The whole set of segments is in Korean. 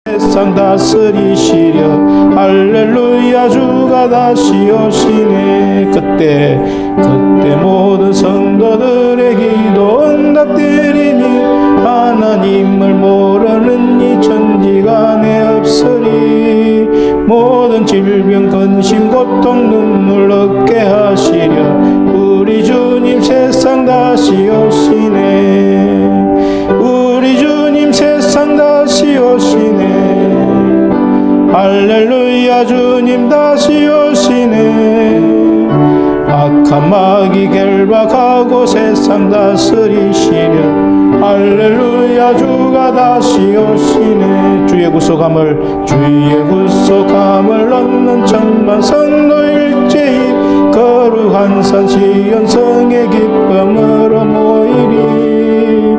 세상 다스리시려 할렐루야 주가 다시 오시네. 그때 모든 성도들의 기도 응답되리니 하나님을 모르는 이 천지간에 없으리. 모든 질병 근심 고통 눈물 얻게 하시려 우리 주님 세상 다시 오시네. 우리 주님 세상 다시 오시네. 할렐루야 주님 다시 오시네. 악한 마귀 결박하고 세상 다스리시려 할렐루야 주가 다시 오시네. 주의 구속함을 얻는 천만 성도 일제히 거룩한 산 시온성의 기쁨으로 모이리.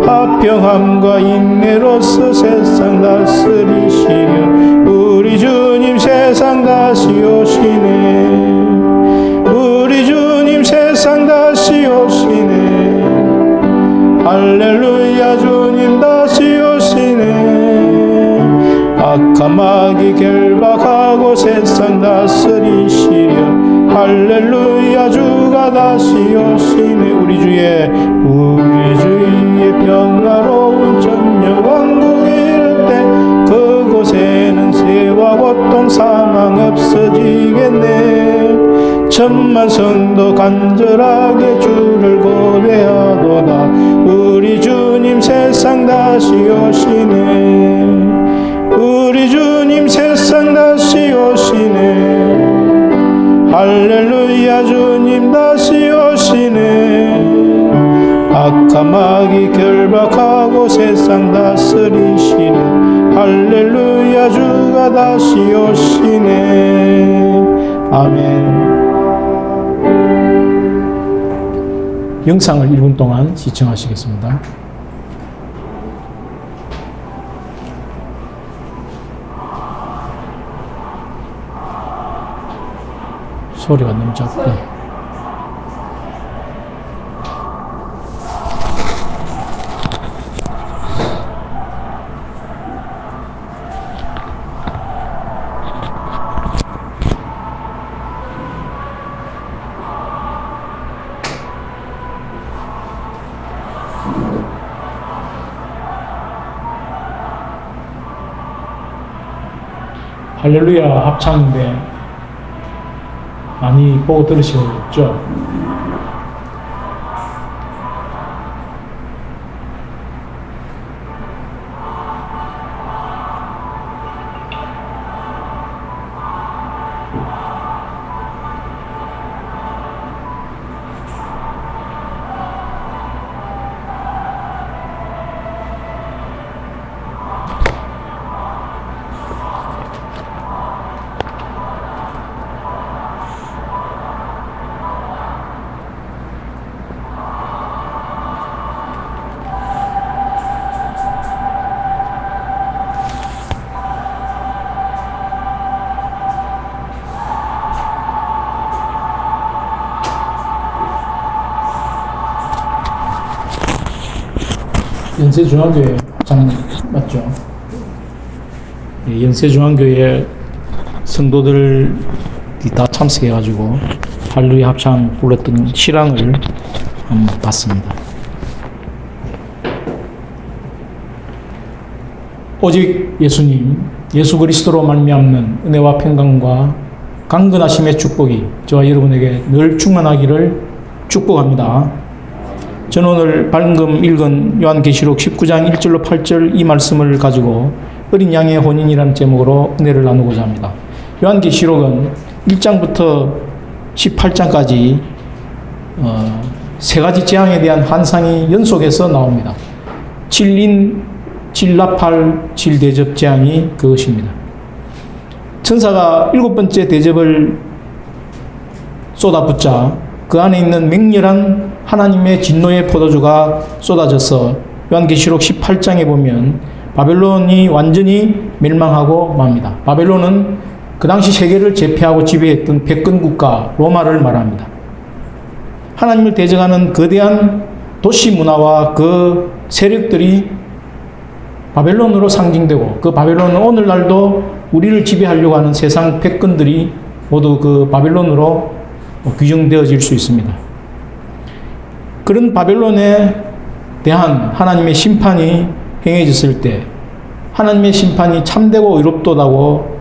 화평함과 인내로서 세상 다스리시려 우리 주님 세상 다시 오시네. 우리 주님 세상 다시 오시네. 할렐루야 주님 다시 오시네. 악한 마귀 결박하고 세상 다스리시려 할렐루야 주가 다시 오시네. 우리 주의 평화로운 천년 왕국에 이를 때 그곳에는 세와 고통 사망 없어지겠네. 천만 성도 간절하게 주를 고대하도다. 우리 주님 세상 다시 오시네. 우리 주님 세상 다시 오시네. 할렐루야 주님 다시 오시네. 악한 마귀 결박하고 세상 다스리시네. 할렐루야 주가 다시 오시네. 아멘. 영상을 1분 동안 시청하시겠습니다. 소리가 너무 작고. 할렐루야 합창인데 많이 보고 들으시겠죠? 연세중앙교회 장 맞죠? 예, 연세중앙교회 성도들이 다 참석해가지고 할렐루야 합창 불렀던 실황을 한번 봤습니다. 오직 예수님, 예수 그리스도로 말미암는 은혜와 평강과 강건하심의 축복이 저와 여러분에게 늘 충만하기를 축복합니다. 저는 오늘 방금 읽은 요한계시록 19장 1절로 8절 이 말씀을 가지고 어린 양의 혼인이라는 제목으로 은혜를 나누고자 합니다. 요한계시록은 1장부터 18장까지 세 가지 재앙에 대한 환상이 연속해서 나옵니다. 진린, 진라팔, 진대접 재앙이 그것입니다. 천사가 7번째 대접을 쏟아붓자 그 안에 있는 맹렬한 하나님의 진노의 포도주가 쏟아져서 요한계시록 18장에 보면 바벨론이 완전히 멸망하고 맙니다. 바벨론은 그 당시 세계를 제패하고 지배했던 백권 국가 로마를 말합니다. 하나님을 대적하는 거대한 도시 문화와 그 세력들이 바벨론으로 상징되고 그 바벨론은 오늘날도 우리를 지배하려고 하는 세상 패권들이 모두 그 바벨론으로 규정되어질 수 있습니다. 그런 바벨론에 대한 하나님의 심판이 행해졌을 때 하나님의 심판이 참되고 의롭도다고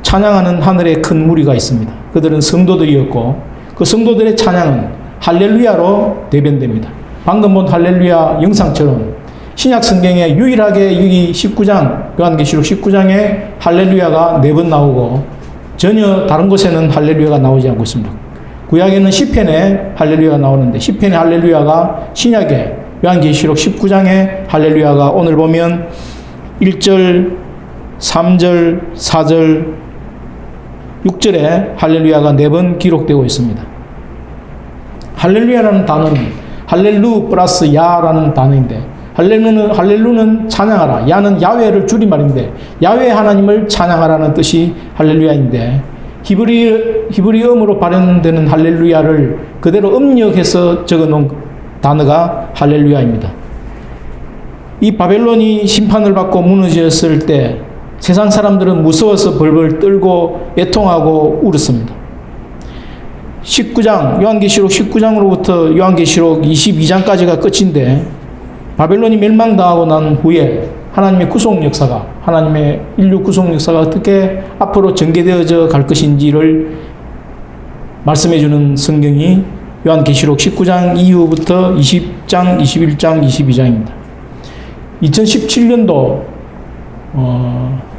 찬양하는 하늘의 큰 무리가 있습니다. 그들은 성도들이었고 그 성도들의 찬양은 할렐루야로 대변됩니다. 방금 본 할렐루야 영상처럼 신약 성경에 유일하게 여기 19장 요한계시록 19장에 할렐루야가 4번 나오고 전혀 다른 곳에는 할렐루야가 나오지 않고 있습니다. 구약에는 시편에 할렐루야가 나오는데 시편의 할렐루야가 신약에 요한계시록 19장에 할렐루야가 오늘 보면 1절, 3절, 4절, 6절에 할렐루야가 4번 기록되고 있습니다. 할렐루야라는 단어는 할렐루 플러스 야라는 단어인데 할렐루는 찬양하라. 야는 야훼를 줄임말인데 야훼 하나님을 찬양하라는 뜻이 할렐루야인데 히브리어음으로 발현되는 할렐루야를 그대로 음력해서 적어놓은 단어가 할렐루야입니다. 이 바벨론이 심판을 받고 무너졌을 때 세상 사람들은 무서워서 벌벌 떨고 애통하고 울었습니다. 19장, 요한계시록 19장으로부터 요한계시록 22장까지가 끝인데 바벨론이 멸망당하고 난 후에 하나님의 구속 역사가, 하나님의 인류 구속 역사가 어떻게 앞으로 전개되어져 갈 것인지를 말씀해주는 성경이 요한계시록 19장 이후부터 20장, 21장, 22장입니다. 2017년도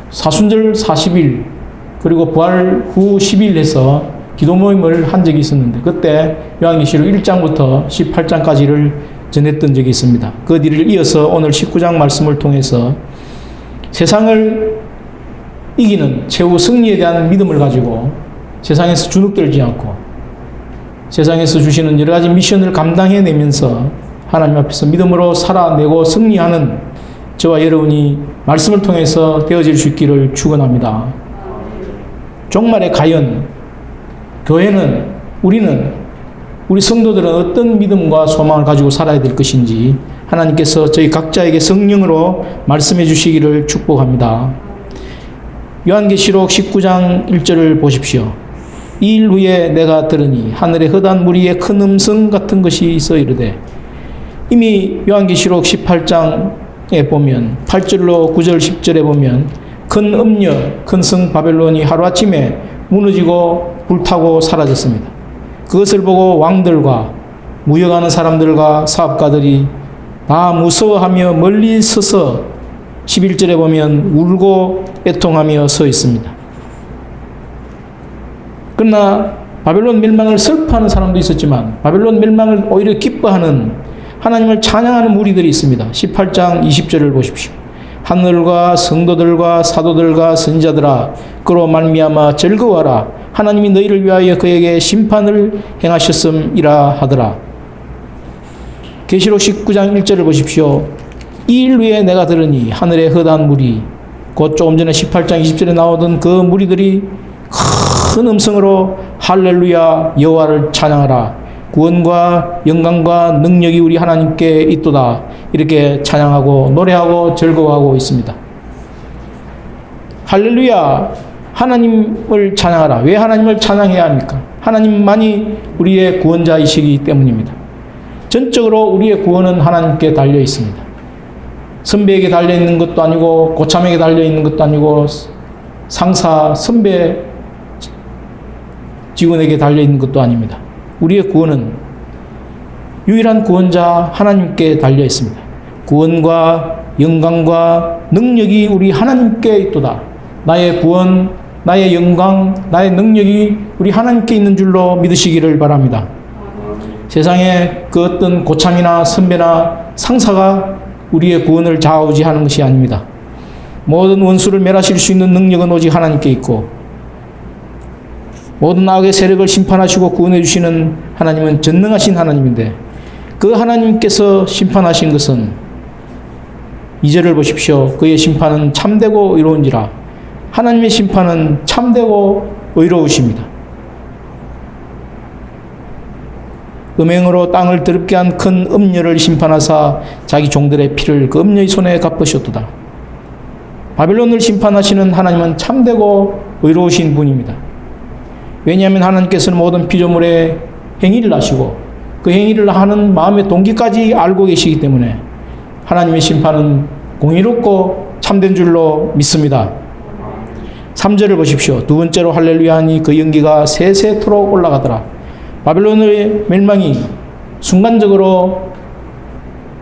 사순절 40일 그리고 부활 후 10일 해서 기도 모임을 한 적이 있었는데 그때 요한계시록 1장부터 18장까지를 전했던 적이 있습니다. 그 뒤를 이어서 오늘 19장 말씀을 통해서 세상을 이기는 최후 승리에 대한 믿음을 가지고 세상에서 주눅들지 않고 세상에서 주시는 여러 가지 미션을 감당해내면서 하나님 앞에서 믿음으로 살아내고 승리하는 저와 여러분이 말씀을 통해서 되어질 수 있기를 축원합니다. 종말에 과연 교회는 우리 성도들은 어떤 믿음과 소망을 가지고 살아야 될 것인지 하나님께서 저희 각자에게 성령으로 말씀해 주시기를 축복합니다. 요한계시록 19장 1절을 보십시오. 이 일 후에 내가 들으니 하늘에 흐단 무리의 큰 음성 같은 것이 있어 이르되 이미 요한계시록 18장에 보면 8절로 9절 10절에 보면 큰 음녀 큰 성 바벨론이 하루아침에 무너지고 불타고 사라졌습니다. 그것을 보고 왕들과 무역하는 사람들과 사업가들이 다 무서워하며 멀리 서서 11절에 보면 울고 애통하며 서 있습니다. 그러나 바벨론 멸망을 슬퍼하는 사람도 있었지만 바벨론 멸망을 오히려 기뻐하는 하나님을 찬양하는 무리들이 있습니다. 18장 20절을 보십시오. 하늘과 성도들과 사도들과 선지자들아 그로 말미암아 즐거워하라. 하나님이 너희를 위하여 그에게 심판을 행하셨음이라 하더라. 계시록 19장 1절을 보십시오. 이 일 후에 내가 들으니 하늘의 흐단 무리 곧 조금 전에 18장 20절에 나오던 그 무리들이 큰 음성으로 할렐루야 여호와를 찬양하라. 구원과 영광과 능력이 우리 하나님께 있도다. 이렇게 찬양하고 노래하고 즐거워하고 있습니다. 할렐루야 하나님을 찬양하라. 왜 하나님을 찬양해야 합니까? 하나님만이 우리의 구원자이시기 때문입니다. 전적으로 우리의 구원은 하나님께 달려 있습니다. 선배에게 달려 있는 것도 아니고 고참에게 달려 있는 것도 아니고 상사, 선배, 직원에게 달려 있는 것도 아닙니다. 우리의 구원은 유일한 구원자 하나님께 달려 있습니다. 구원과 영광과 능력이 우리 하나님께 있도다. 나의 구원, 나의 영광, 나의 능력이 우리 하나님께 있는 줄로 믿으시기를 바랍니다. 세상에 그 어떤 고참이나 선배나 상사가 우리의 구원을 좌우지하는 것이 아닙니다. 모든 원수를 멸하실 수 있는 능력은 오직 하나님께 있고 모든 악의 세력을 심판하시고 구원해 주시는 하나님은 전능하신 하나님인데 그 하나님께서 심판하신 것은 2절을 보십시오. 그의 심판은 참되고 의로운지라. 하나님의 심판은 참되고 의로우십니다. 음행으로 땅을 더럽게 한 큰 음녀를 심판하사 자기 종들의 피를 그 음녀의 손에 갚으셨도다. 바벨론을 심판하시는 하나님은 참되고 의로우신 분입니다. 왜냐하면 하나님께서는 모든 피조물의 행위를 아시고 그 행위를 하는 마음의 동기까지 알고 계시기 때문에 하나님의 심판은 공의롭고 참된 줄로 믿습니다. 3절을 보십시오. 두 번째로 할렐루야 하니 그 연기가 세세토록 올라가더라. 바벨론의 멸망이 순간적으로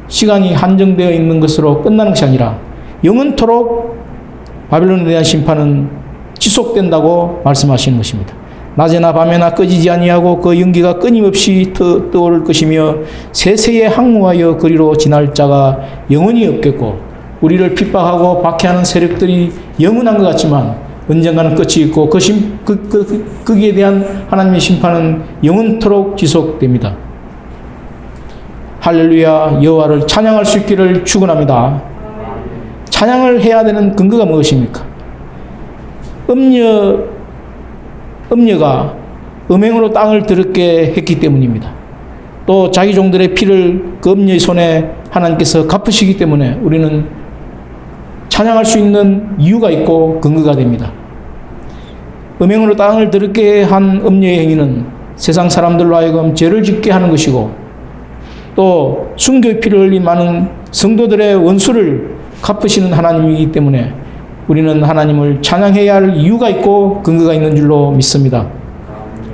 시간이 한정되어 있는 것으로 끝나는 것이 아니라 영원토록 바벨론에 대한 심판은 지속된다고 말씀하시는 것입니다. 낮에나 밤에나 꺼지지 아니하고 그 연기가 끊임없이 떠오를 것이며 세세에 항무하여 그리로 지날 자가 영원히 없겠고 우리를 핍박하고 박해하는 세력들이 영원한 것 같지만 언젠가는 끝이 있고 거기에 대한 하나님의 심판은 영원토록 지속됩니다. 할렐루야 여호와를 찬양할 수 있기를 축원합니다. 찬양을 해야 되는 근거가 무엇입니까? 음녀가 음행으로 땅을 더럽게 했기 때문입니다. 또 자기 종들의 피를 그 음녀의 손에 하나님께서 갚으시기 때문에 우리는 찬양할 수 있는 이유가 있고 근거가 됩니다. 음행으로 땅을 더럽게 한 음녀의 행위는 세상 사람들로 하여금 죄를 짓게 하는 것이고 또 순교의 피를 흘린 많은 성도들의 원수를 갚으시는 하나님이기 때문에 우리는 하나님을 찬양해야 할 이유가 있고 근거가 있는 줄로 믿습니다.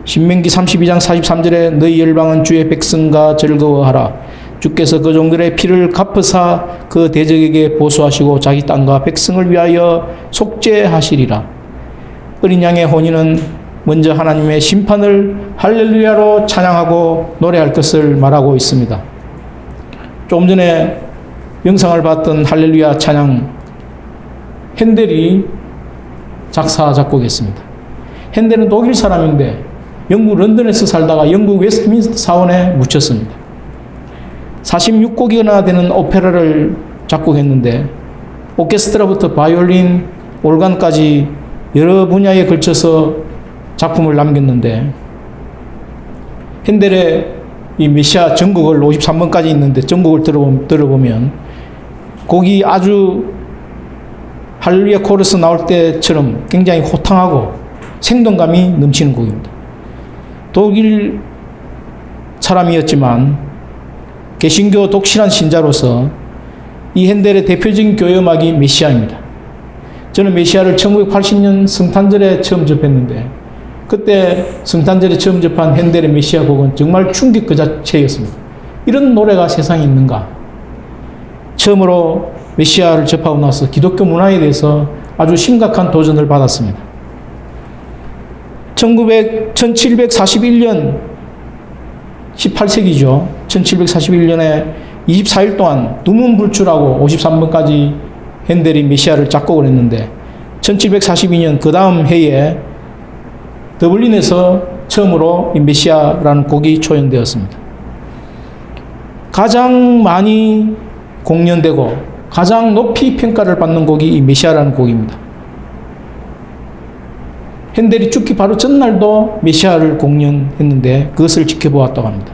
신명기 32장 43절에 너희 열방은 주의 백성과 즐거워하라. 주께서 그 종들의 피를 갚으사 그 대적에게 보수하시고 자기 땅과 백성을 위하여 속죄하시리라. 어린 양의 혼인은 먼저 하나님의 심판을 할렐루야로 찬양하고 노래할 것을 말하고 있습니다. 조금 전에 영상을 봤던 할렐루야 찬양 핸델이 작사 작곡했습니다. 핸델은 독일 사람인데 영국 런던에서 살다가 영국 웨스트민스터 사원에 묻혔습니다. 46곡이나 되는 오페라를 작곡했는데 오케스트라부터 바이올린, 올간까지 여러 분야에 걸쳐서 작품을 남겼는데 핸델의 이 메시아 전곡을 53번까지 있는데 전곡을 들어보면 곡이 아주 할렐루야 코러스 나올 때처럼 굉장히 호탕하고 생동감이 넘치는 곡입니다. 독일 사람이었지만 개신교 독실한 신자로서 이 핸델의 대표적인 교회 음악이 메시아입니다. 저는 메시아를 1980년 성탄절에 처음 접했는데 그때 성탄절에 처음 접한 핸델의 메시아 곡은 정말 충격 그 자체였습니다. 이런 노래가 세상에 있는가? 처음으로 메시아를 접하고 나서 기독교 문화에 대해서 아주 심각한 도전을 받았습니다. 1741년 18세기죠. 1741년에 24일 동안 두문불출하고 53번까지 핸델이 메시아를 작곡을 했는데 1742년 그 다음 해에 더블린에서 처음으로 이 메시아라는 곡이 초연되었습니다. 가장 많이 공연되고 가장 높이 평가를 받는 곡이 이 메시아라는 곡입니다. 핸델이 죽기 바로 전날도 메시아를 공연했는데 그것을 지켜보았다고 합니다.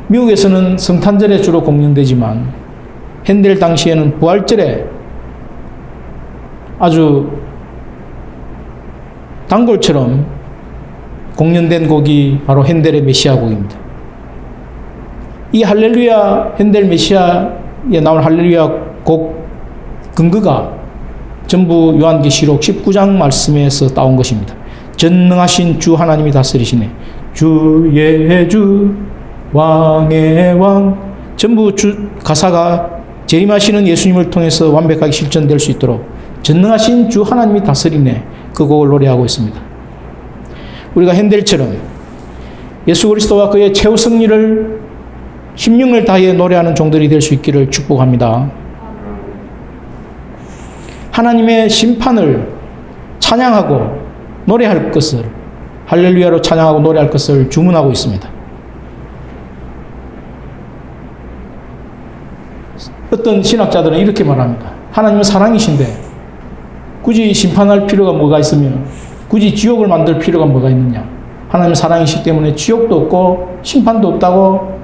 미국에서는 성탄절에 주로 공연되지만 핸델 당시에는 부활절에 아주 단골처럼 공연된 곡이 바로 핸델의 메시아 곡입니다. 이 할렐루야 핸델 메시아에 나온 할렐루야 곡 근거가 전부 요한계시록 19장 말씀에서 따온 것입니다. 전능하신 주 하나님이 다스리시네. 주의 주 왕의 왕. 전부 가사가 재림하시는 예수님을 통해서 완벽하게 실천될 수 있도록 전능하신 주 하나님이 다스리네. 그 곡을 노래하고 있습니다. 우리가 핸델처럼 예수 그리스도와 그의 최후 승리를 심령을 다해 노래하는 종들이 될 수 있기를 축복합니다. 하나님의 심판을 찬양하고 노래할 것을 할렐루야로 찬양하고 노래할 것을 주문하고 있습니다. 어떤 신학자들은 이렇게 말합니다. 하나님은 사랑이신데 굳이 심판할 필요가 뭐가 있으며 굳이 지옥을 만들 필요가 뭐가 있느냐. 하나님은 사랑이시기 때문에 지옥도 없고 심판도 없다고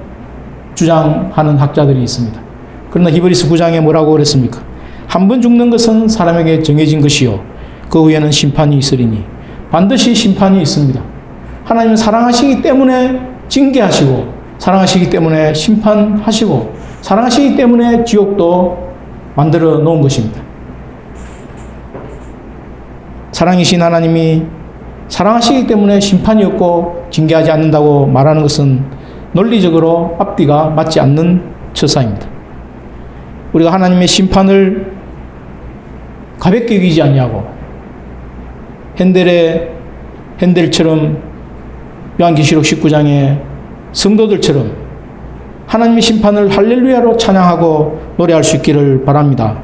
주장하는 학자들이 있습니다. 그러나 히브리서 9장에 뭐라고 그랬습니까? 한 번 죽는 것은 사람에게 정해진 것이요 그 후에는 심판이 있으리니 반드시 심판이 있습니다. 하나님은 사랑하시기 때문에 징계하시고 사랑하시기 때문에 심판하시고 사랑하시기 때문에 지옥도 만들어 놓은 것입니다. 사랑이신 하나님이 사랑하시기 때문에 심판이 없고 징계하지 않는다고 말하는 것은 논리적으로 앞뒤가 맞지 않는 처사입니다. 우리가 하나님의 심판을 가볍게 여기지 않냐고 핸델처럼 요한계시록 19장의 성도들처럼 하나님의 심판을 할렐루야로 찬양하고 노래할 수 있기를 바랍니다.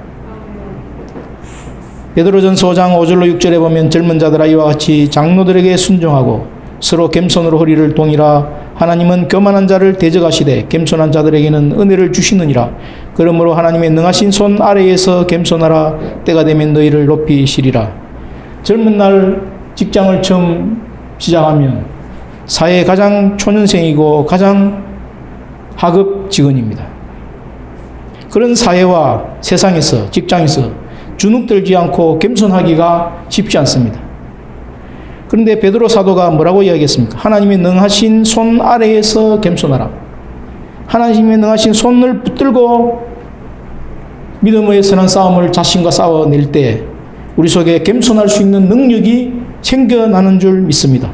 베드로전서 5장 5절로 6절에 보면 젊은 자들아 이와 같이 장로들에게 순종하고 서로 겸손으로 허리를 동이라. 하나님은 교만한 자를 대적하시되 겸손한 자들에게는 은혜를 주시느니라. 그러므로 하나님의 능하신 손 아래에서 겸손하라. 때가 되면 너희를 높이시리라. 젊은 날 직장을 처음 시작하면 사회의 가장 초년생이고 가장 하급 직원입니다. 그런 사회와 세상에서 직장에서 주눅들지 않고 겸손하기가 쉽지 않습니다. 그런데 베드로 사도가 뭐라고 이야기했습니까? 하나님의 능하신 손 아래에서 겸손하라. 하나님의 능하신 손을 붙들고 믿음의 선한 싸움을 자신과 싸워낼 때 우리 속에 겸손할 수 있는 능력이 생겨나는 줄 믿습니다.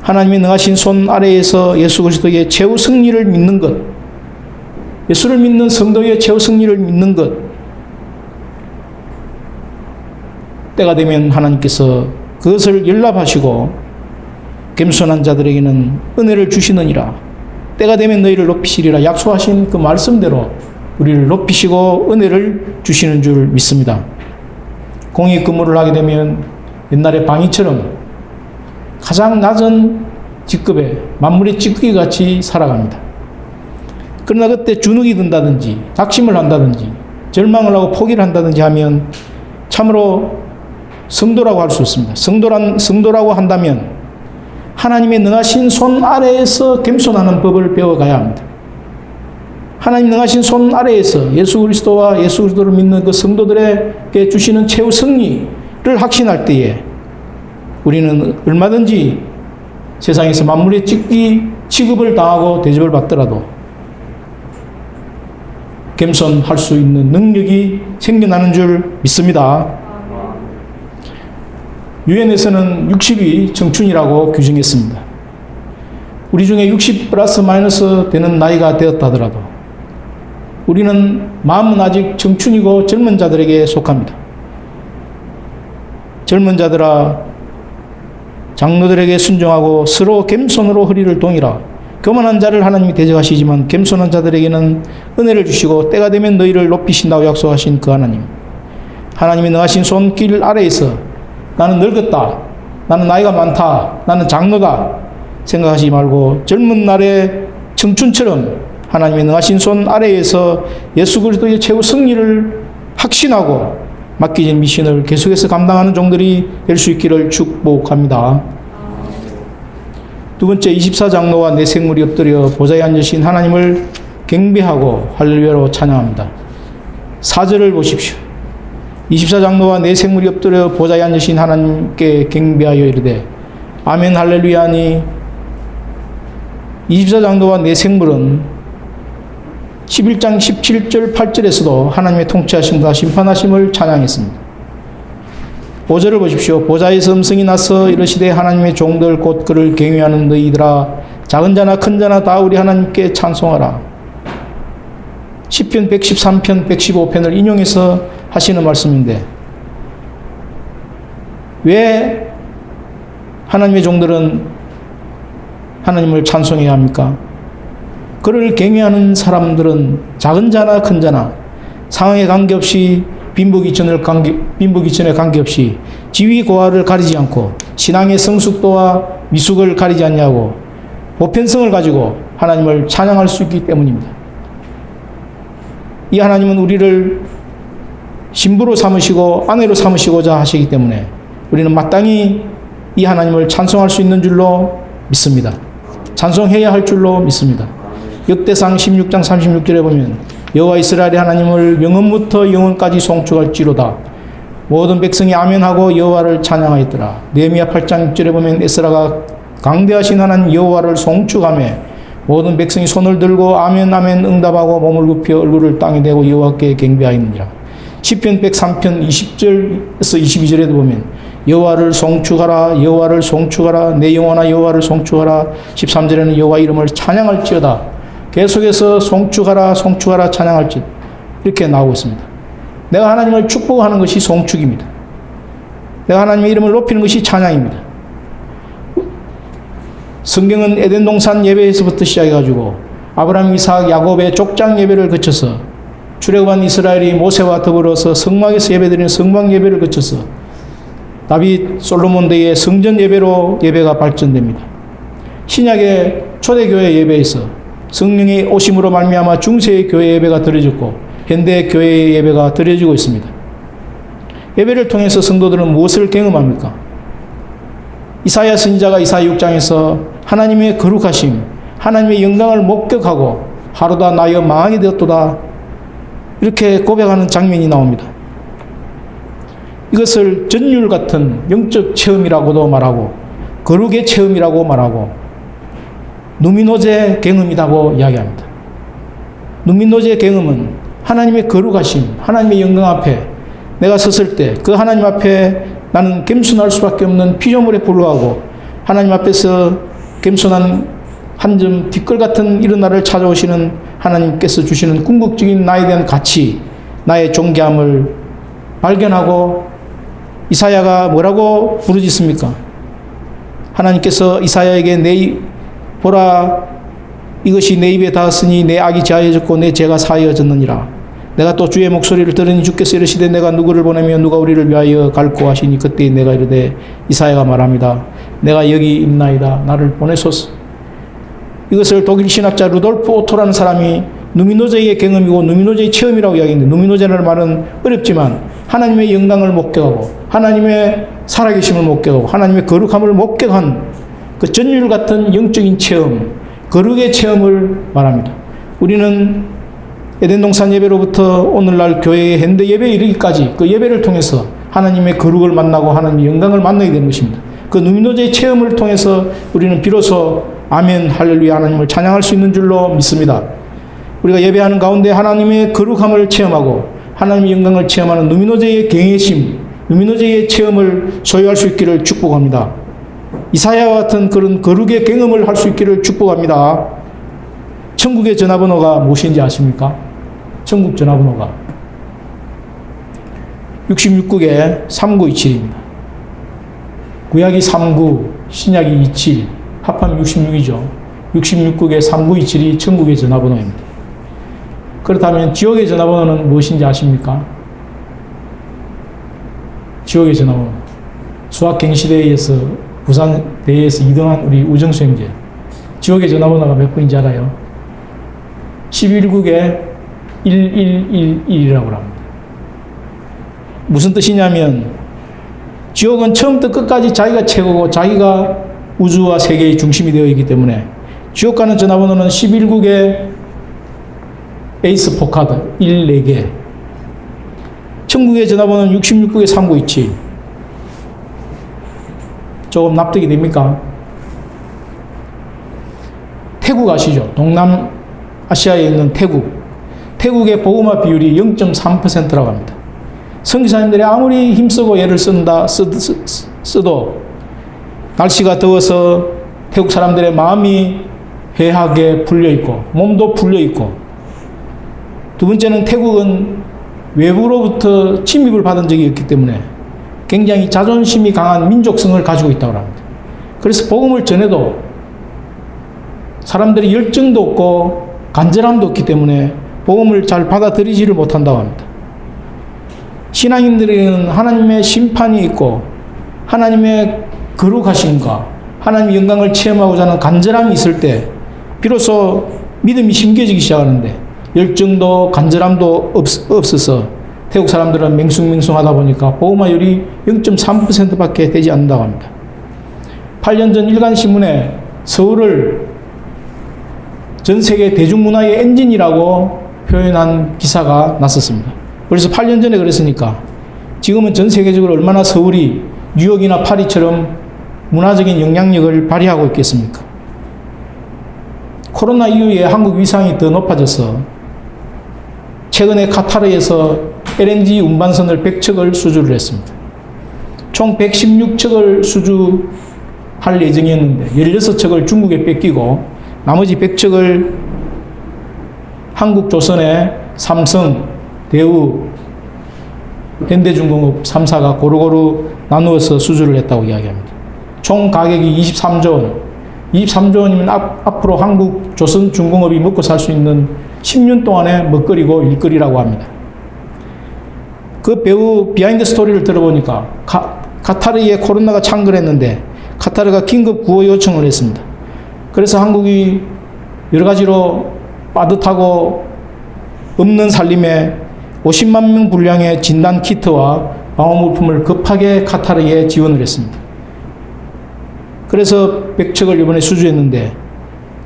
하나님의 능하신 손 아래에서 예수 그리스도의 최후 승리를 믿는 것, 예수를 믿는 성도의 최후 승리를 믿는 것, 때가 되면 하나님께서 그것을 연락하시고 겸손한 자들에게는 은혜를 주시느니라. 때가 되면 너희를 높이시리라. 약속하신 그 말씀대로 우리를 높이시고 은혜를 주시는 줄 믿습니다. 공익 근무를 하게 되면 옛날에 방위처럼 가장 낮은 직급에 만물의 찌꺼기 같이 살아갑니다. 그러나 그때 주눅이 든다든지 낙심을 한다든지 절망을 하고 포기를 한다든지 하면 참으로 성도라고 할 수 없습니다. 성도라고 한다면 하나님의 능하신 손 아래에서 겸손하는 법을 배워가야 합니다. 하나님 능하신 손 아래에서 예수 그리스도와 예수 그리스도를 믿는 그 성도들에게 주시는 최후 승리를 확신할 때에 우리는 얼마든지 세상에서 만물의 취급을 당하고 대접을 받더라도 겸손할 수 있는 능력이 생겨나는 줄 믿습니다. 유엔에서는 60이 청춘이라고 규정했습니다. 우리 중에 60 플러스 마이너스 되는 나이가 되었다 하더라도 우리는 마음은 아직 청춘이고 젊은 자들에게 속합니다. 젊은 자들아 장로들에게 순종하고 서로 겸손으로 허리를 동이라. 교만한 자를 하나님이 대적하시지만 겸손한 자들에게는 은혜를 주시고 때가 되면 너희를 높이신다고 약속하신 그 하나님. 하나님이 능하신 손길 아래에서 나는 늙었다, 나는 나이가 많다, 나는 장로다 생각하지 말고 젊은 날의 청춘처럼 하나님의 능하신 손 아래에서 예수 그리스도의 최후 승리를 확신하고 맡기진 미션을 계속해서 감당하는 종들이 될 수 있기를 축복합니다. 두 번째, 24장로와 내 생물이 엎드려 보좌에 앉으신 하나님을 경배하고 할렐루야로 찬양합니다. 4절을 보십시오. 24장로와 내 생물이 엎드려 보좌에 앉으신 하나님께 경배하여 이르되 아멘 할렐루야니. 24장로와 내 생물은 11장 17절 8절에서도 하나님의 통치하심과 심판하심을 찬양했습니다. 5절을 보십시오. 보좌에서 음성이 나서 이르시되 하나님의 종들 곧 그를 경외하는 너희들아 작은 자나 큰 자나 다 우리 하나님께 찬송하라. 시편 113편 115편을 인용해서 하시는 말씀인데 왜 하나님의 종들은 하나님을 찬송해야 합니까? 그를 경외하는 사람들은 작은 자나 큰 자나 상황에 관계없이 빈부귀천에 관계없이 지위 고하를 가리지 않고 신앙의 성숙도와 미숙을 가리지 않냐고 보편성을 가지고 하나님을 찬양할 수 있기 때문입니다. 이 하나님은 우리를 신부로 삼으시고 아내로 삼으시고자 하시기 때문에 우리는 마땅히 이 하나님을 찬송할 수 있는 줄로 믿습니다. 찬송해야 할 줄로 믿습니다. 역대상 16장 36절에 보면 여호와 이스라엘의 하나님을 영원부터 영원까지 송축할지로다. 모든 백성이 아멘하고 여호와를 찬양하였더라. 느헤미야 8장 6절에 보면 에스라가 강대하신 하나님 여호와를 송축하며 모든 백성이 손을 들고 아멘 아멘 응답하고 몸을 굽혀 얼굴을 땅에 대고 여호와께 경배하였느니라. 시편 103편 20절에서 22절에도 보면 여호와를 송축하라 여호와를 송축하라 내 영혼아 여호와를 송축하라. 13절에는 여호와 이름을 찬양할지어다. 계속해서 송축하라 송축하라 찬양할지 이렇게 나오고 있습니다. 내가 하나님을 축복하는 것이 송축입니다. 내가 하나님의 이름을 높이는 것이 찬양입니다. 성경은 에덴 동산 예배에서부터 시작해가지고 아브라함, 이삭, 야곱의 족장 예배를 거쳐서 출애굽한 이스라엘이 모세와 더불어서 성막에서 예배드리는 성막 예배를 거쳐서 다윗, 솔로몬 때의 성전 예배로 예배가 발전됩니다. 신약의 초대교회 예배에서 성령의 오심으로 말미암아 중세의 교회 예배가 드려졌고 현대 교회의 예배가 드려지고 있습니다. 예배를 통해서 성도들은 무엇을 경험합니까? 이사야 선지자가 이사야 6장에서 하나님의 거룩하심, 하나님의 영광을 목격하고 하루다 나여 망하게 되었도다 이렇게 고백하는 장면이 나옵니다. 이것을 전율 같은 영적 체험이라고도 말하고 거룩의 체험이라고 말하고 누미노제 경험이라고 이야기합니다. 누미노제 경험은 하나님의 거룩하심, 하나님의 영광 앞에 내가 섰을 때 그 하나님 앞에 나는 겸손할 수밖에 없는 피조물에 불과하고 하나님 앞에서 겸손한 한 점 뒷걸 같은 이런 나를 찾아오시는 하나님께서 주시는 궁극적인 나에 대한 가치, 나의 존귀함을 발견하고 이사야가 뭐라고 부르짖습니까? 하나님께서 이사야에게 보라 이것이 내 입에 닿았으니 내 악이 자해졌고 내 죄가 사하여졌느니라. 내가 또 주의 목소리를 들으니 주께서 이르시되 내가 누구를 보내며 누가 우리를 위하여 갈고 하시니 그때 내가 이르되 이사야가 말합니다. 내가 여기 있나이다. 나를 보내소서. 이것을 독일 신학자 루돌프 오토라는 사람이 누미노제의 경험이고 누미노제의 체험이라고 이야기했는데 누미노제라는 말은 어렵지만 하나님의 영광을 목격하고 하나님의 살아계심을 목격하고 하나님의 거룩함을 목격한 그 전율 같은 영적인 체험, 거룩의 체험을 말합니다. 우리는 에덴 동산 예배로부터 오늘날 교회의 현대 예배에 이르기까지 그 예배를 통해서 하나님의 거룩을 만나고 하나님의 영광을 만나게 되는 것입니다. 그 누미노제의 체험을 통해서 우리는 비로소 아멘 할렐루야 하나님을 찬양할 수 있는 줄로 믿습니다. 우리가 예배하는 가운데 하나님의 거룩함을 체험하고 하나님의 영광을 체험하는 누미노제의 경외심, 누미노제의 체험을 소유할 수 있기를 축복합니다. 이사야와 같은 그런 거룩의 경험을 할 수 있기를 축복합니다. 천국의 전화번호가 무엇인지 아십니까? 천국 전화번호가 66국에 3927입니다. 구약이 39, 신약이 27, 합하면 66이죠. 66국에 3927이 천국의 전화번호입니다. 그렇다면 지옥의 전화번호는 무엇인지 아십니까? 지옥의 전화번호. 수학경시대에서 부산대회에서 2등한 우리 우정수 형제. 지옥의 전화번호가 몇 번인지 알아요? 11국에 1111이라고 합니다. 무슨 뜻이냐면 지옥은 처음부터 끝까지 자기가 최고고 자기가 우주와 세계의 중심이 되어 있기 때문에 지옥 가는 전화번호는 11국에 에이스 포카드 14개. 천국의 전화번호는 66국에 3927. 조금 납득이 됩니까? 태국 아시죠? 동남아시아에 있는 태국의 복음화 비율이 0.3%라고 합니다. 선교사님들이 아무리 힘쓰고 애를 써도 날씨가 더워서 태국 사람들의 마음이 해하게 풀려있고 몸도 풀려있고, 두 번째는 태국은 외부로부터 침입을 받은 적이 없기 때문에 굉장히 자존심이 강한 민족성을 가지고 있다고 합니다. 그래서 복음을 전해도 사람들이 열정도 없고 간절함도 없기 때문에 복음을 잘 받아들이지를 못한다고 합니다. 신앙인들에게는 하나님의 심판이 있고 하나님의 거룩하심과 하나님의 영광을 체험하고자 하는 간절함이 있을 때 비로소 믿음이 심겨지기 시작하는데 열정도 간절함도 없어서 태국 사람들은 맹숭맹숭하다 보니까 복음화율이 0.3%밖에 되지 않는다고 합니다. 8년 전 일간신문에 서울을 전 세계 대중문화의 엔진이라고 표현한 기사가 났었습니다. 그래서 8년 전에 그랬으니까 지금은 전 세계적으로 얼마나 서울이 뉴욕이나 파리처럼 문화적인 영향력을 발휘하고 있겠습니까? 코로나 이후에 한국 위상이 더 높아져서 최근에 카타르에서 LNG 운반선을 100척을 수주를 했습니다. 총 116척을 수주할 예정이었는데 16척을 중국에 뺏기고 나머지 100척을 한국조선의 삼성, 대우, 현대중공업 3사가 고루고루 나누어서 수주를 했다고 이야기합니다. 총 가격이 23조 원. 23조 원이면 앞으로 한국 조선중공업이 먹고 살 수 있는 10년 동안의 먹거리고 일거리라고 합니다. 그 배우 비하인드 스토리를 들어보니까 카타르에 코로나가 창궐했는데 카타르가 긴급 구호 요청을 했습니다. 그래서 한국이 여러 가지로 빠듯하고 없는 살림에 50만 명 분량의 진단 키트와 방호물품을 급하게 카타르에 지원을 했습니다. 그래서 100척을 이번에 수주했는데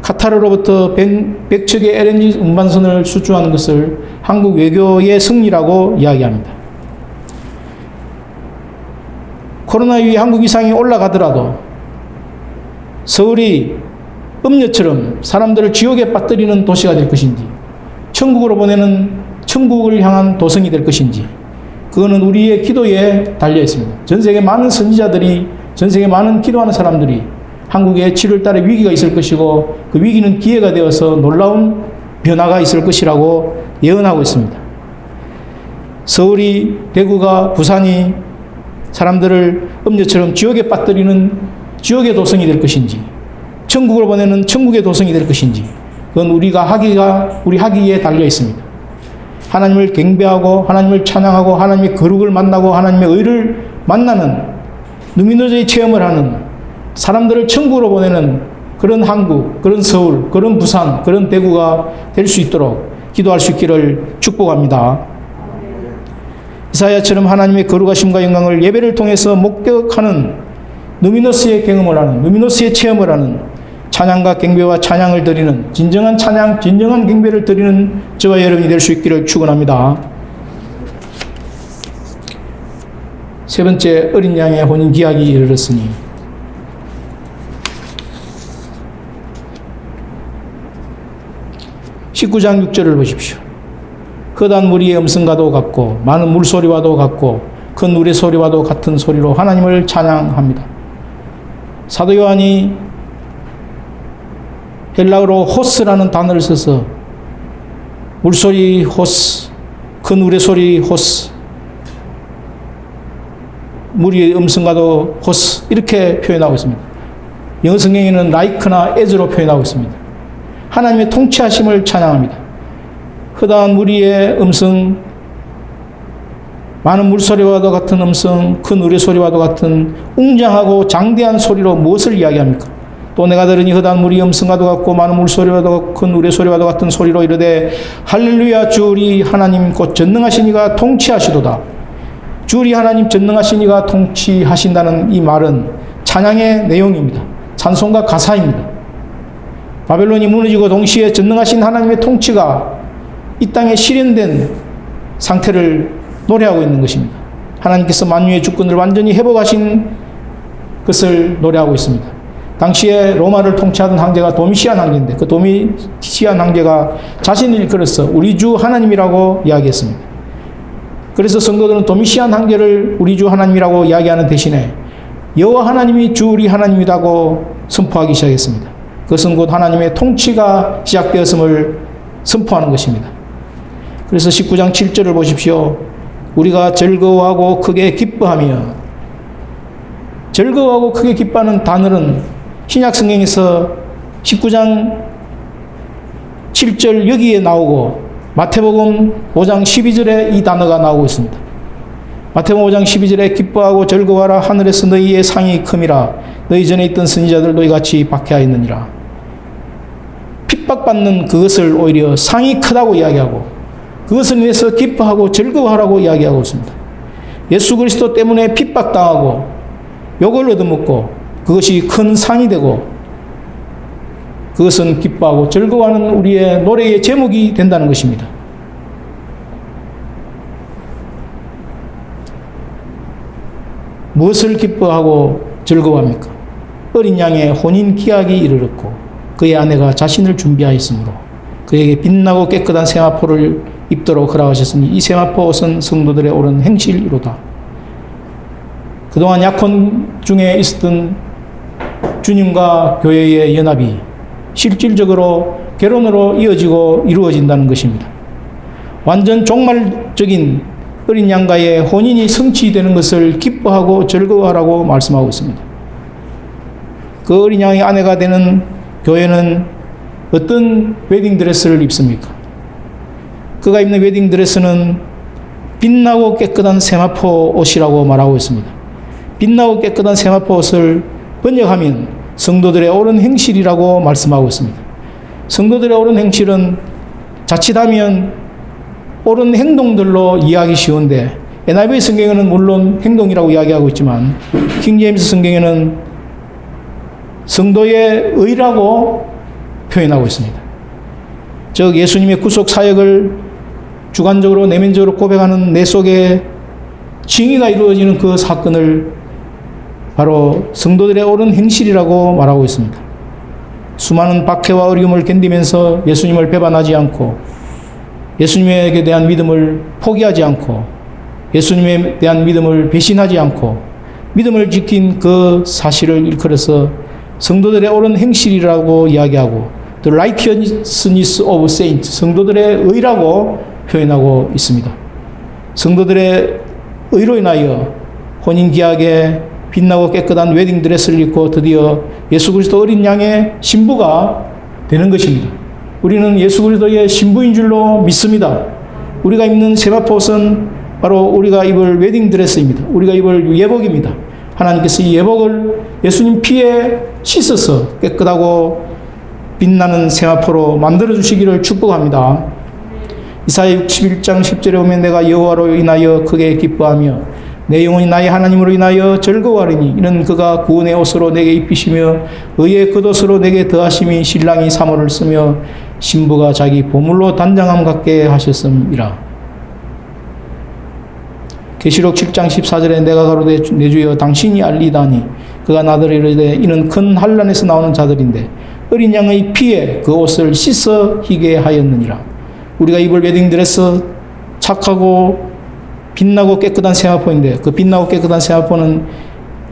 카타르로부터 100척의 LNG 운반선을 수주한 것을 한국 외교의 승리라고 이야기합니다. 코로나 이후에 한국 위상이 올라가더라도 서울이 음녀처럼 사람들을 지옥에 빠뜨리는 도시가 될 것인지 천국으로 보내는 천국을 향한 도성이 될 것인지 그거는 우리의 기도에 달려 있습니다. 전 세계 많은 선지자들이 전 세계 많은 기도하는 사람들이 한국에 7월 달에 위기가 있을 것이고 그 위기는 기회가 되어서 놀라운 변화가 있을 것이라고 예언하고 있습니다. 서울이, 대구가, 부산이 사람들을 음녀처럼 지옥에 빠뜨리는 지옥의 도성이 될 것인지 천국으로 보내는 천국의 도성이 될 것인지 그건 우리 하기에 달려 있습니다. 하나님을 경배하고 하나님을 찬양하고 하나님의 거룩을 만나고 하나님의 의를 만나는 누미노제의 체험을 하는 사람들을 천국으로 보내는 그런 한국, 그런 서울, 그런 부산, 그런 대구가 될 수 있도록 기도할 수 있기를 축복합니다. 이사야처럼 하나님의 거룩하심과 영광을 예배를 통해서 목격하는 누미노스의 경험을 하는 누미노스의 체험을 하는 찬양과 경배와 찬양을 드리는 진정한 찬양, 진정한 경배를 드리는 저와 여러분이 될 수 있기를 축원합니다. 세 번째, 어린 양의 혼인 기약이 이르렀으니 19장 6절을 보십시오. 흑한 무리의 음성과도 같고 많은 물소리와도 같고 큰 우레 소리와도 같은 소리로 하나님을 찬양합니다. 사도 요한이 헬라어로 호스라는 단어를 써서 물소리 호스, 큰 우레소리 호스, 무리의 음성과도 호스 이렇게 표현하고 있습니다. 영어 성경에는 라이크나 에즈로 표현하고 있습니다. 하나님의 통치하심을 찬양합니다. 허다한 무리의 음성, 많은 물소리와도 같은 음성, 큰 우레소리와도 같은 웅장하고 장대한 소리로 무엇을 이야기합니까? 또 내가 들으니 허다한 무리의 음성과도 같고 많은 물소리와도 같고 큰 우레소리와도 같은 소리로 이르되 할렐루야 주 우리 하나님 곧 전능하신 이가 통치하시도다. 주 우리 하나님 전능하신 이가 통치하신다는 이 말은 찬양의 내용입니다. 찬송가 가사입니다. 바벨론이 무너지고 동시에 전능하신 하나님의 통치가 이 땅에 실현된 상태를 노래하고 있는 것입니다. 하나님께서 만유의 주권을 완전히 회복하신 것을 노래하고 있습니다. 당시에 로마를 통치하던 황제가 도미시안 황제인데 그 도미시안 황제가 자신을 일컬어서 우리 주 하나님이라고 이야기했습니다. 그래서 성도들은 도미시안 황제를 우리 주 하나님이라고 이야기하는 대신에 여호와 하나님이 주 우리 하나님이라고 선포하기 시작했습니다. 그것은 곧 하나님의 통치가 시작되었음을 선포하는 것입니다. 그래서 19장 7절을 보십시오. 우리가 즐거워하고 크게 기뻐하며, 즐거워하고 크게 기뻐하는 단어는 신약 성경에서 19장 7절 여기에 나오고 마태복음 5장 12절에 이 단어가 나오고 있습니다. 마태복음 5장 12절에 기뻐하고 즐거워하라 하늘에서 너희의 상이 큼이라 너희 전에 있던 선지자들도 이같이 박해하였느니라. 핍박받는 그것을 오히려 상이 크다고 이야기하고 그것을 위해서 기뻐하고 즐거워하라고 이야기하고 있습니다. 예수 그리스도 때문에 핍박당하고 욕을 얻어먹고 그것이 큰 상이 되고 그것은 기뻐하고 즐거워하는 우리의 노래의 제목이 된다는 것입니다. 무엇을 기뻐하고 즐거워합니까? 어린 양의 혼인 기약이 이르렀고 그의 아내가 자신을 준비하였으므로 그에게 빛나고 깨끗한 세마포를 입도록 허락하셨으니 이 세마포 옷은 성도들의 옳은 행실이로다. 그동안 약혼 중에 있었던 주님과 교회의 연합이 실질적으로 결혼으로 이루어진다는 것입니다. 완전 종말적인 어린 양과의 혼인이 성취되는 것을 기뻐하고 즐거워하라고 말씀하고 있습니다. 그 어린 양의 아내가 되는 교회는 어떤 웨딩드레스를 입습니까? 그가 입는 웨딩드레스는 빛나고 깨끗한 세마포 옷이라고 말하고 있습니다. 빛나고 깨끗한 세마포 옷을 번역하면 성도들의 옳은 행실이라고 말씀하고 있습니다. 성도들의 옳은 행실은 자칫하면 옳은 행동들로 이해하기 쉬운데 NIV 성경에는 물론 행동이라고 이야기하고 있지만 킹제임스 성경에는 성도의 의라고 표현하고 있습니다. 즉 예수님의 구속 사역을 주관적으로 내면적으로 고백하는 내 속에 징의가 이루어지는 그 사건을 바로 성도들의 옳은 행실이라고 말하고 있습니다. 수많은 박해와 어려움을 견디면서 예수님을 배반하지 않고 예수님에 대한 믿음을 포기하지 않고 예수님에 대한 믿음을 배신하지 않고 믿음을 지킨 그 사실을 일컬어서 성도들의 옳은 행실이라고 이야기하고 The righteousness of saints, 성도들의 의라고 표현하고 있습니다. 성도들의 의로 인하여 혼인기약에 빛나고 깨끗한 웨딩드레스를 입고 드디어 예수 그리스도 어린 양의 신부가 되는 것입니다. 우리는 예수 그리스도의 신부인 줄로 믿습니다. 우리가 입는 세마포옷은 바로 우리가 입을 웨딩드레스입니다. 우리가 입을 예복입니다. 하나님께서 이 예복을 예수님 피에 씻어서 깨끗하고 빛나는 세마포로 만들어주시기를 축복합니다. 이사야 61장 10절에 보면 내가 여호와로 인하여 크게 기뻐하며 내 영혼이 나의 하나님으로 인하여 즐거워하리니 이는 그가 구원의 옷으로 내게 입히시며 의의 겉옷으로 내게 더하심이 신랑이 사모를 쓰며 신부가 자기 보물로 단장함 같게 하셨음이라. 계시록 7장 14절에 내가 가로되 내 주여 당신이 알리다니 그가 나더러 이르되 이는 큰 환난에서 나오는 자들인데 어린 양의 피에 그 옷을 씻어 희게 하였느니라. 우리가 입을 웨딩드레스 착하고 빛나고 깨끗한 세마포인데 그 빛나고 깨끗한 세마포는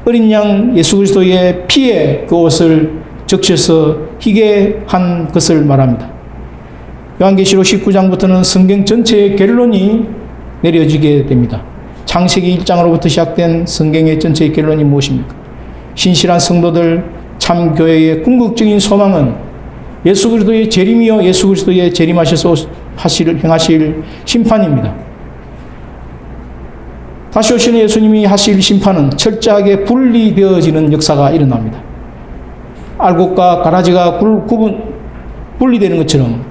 어린 양 예수 그리스도의 피에 그 옷을 적셔서 희게 한 것을 말합니다. 요한계시록 19장부터는 성경 전체의 결론이 내려지게 됩니다. 창세기 1장으로부터 시작된 성경의 전체의 결론이 무엇입니까? 신실한 성도들 참 교회의 궁극적인 소망은 예수 그리스도의 재림이요 예수 그리스도의 재림하셔서 행하실 심판입니다. 다시 오시는 예수님이 하실 심판은 철저하게 분리되어지는 역사가 일어납니다. 알곡과 가라지가 분리되는 것처럼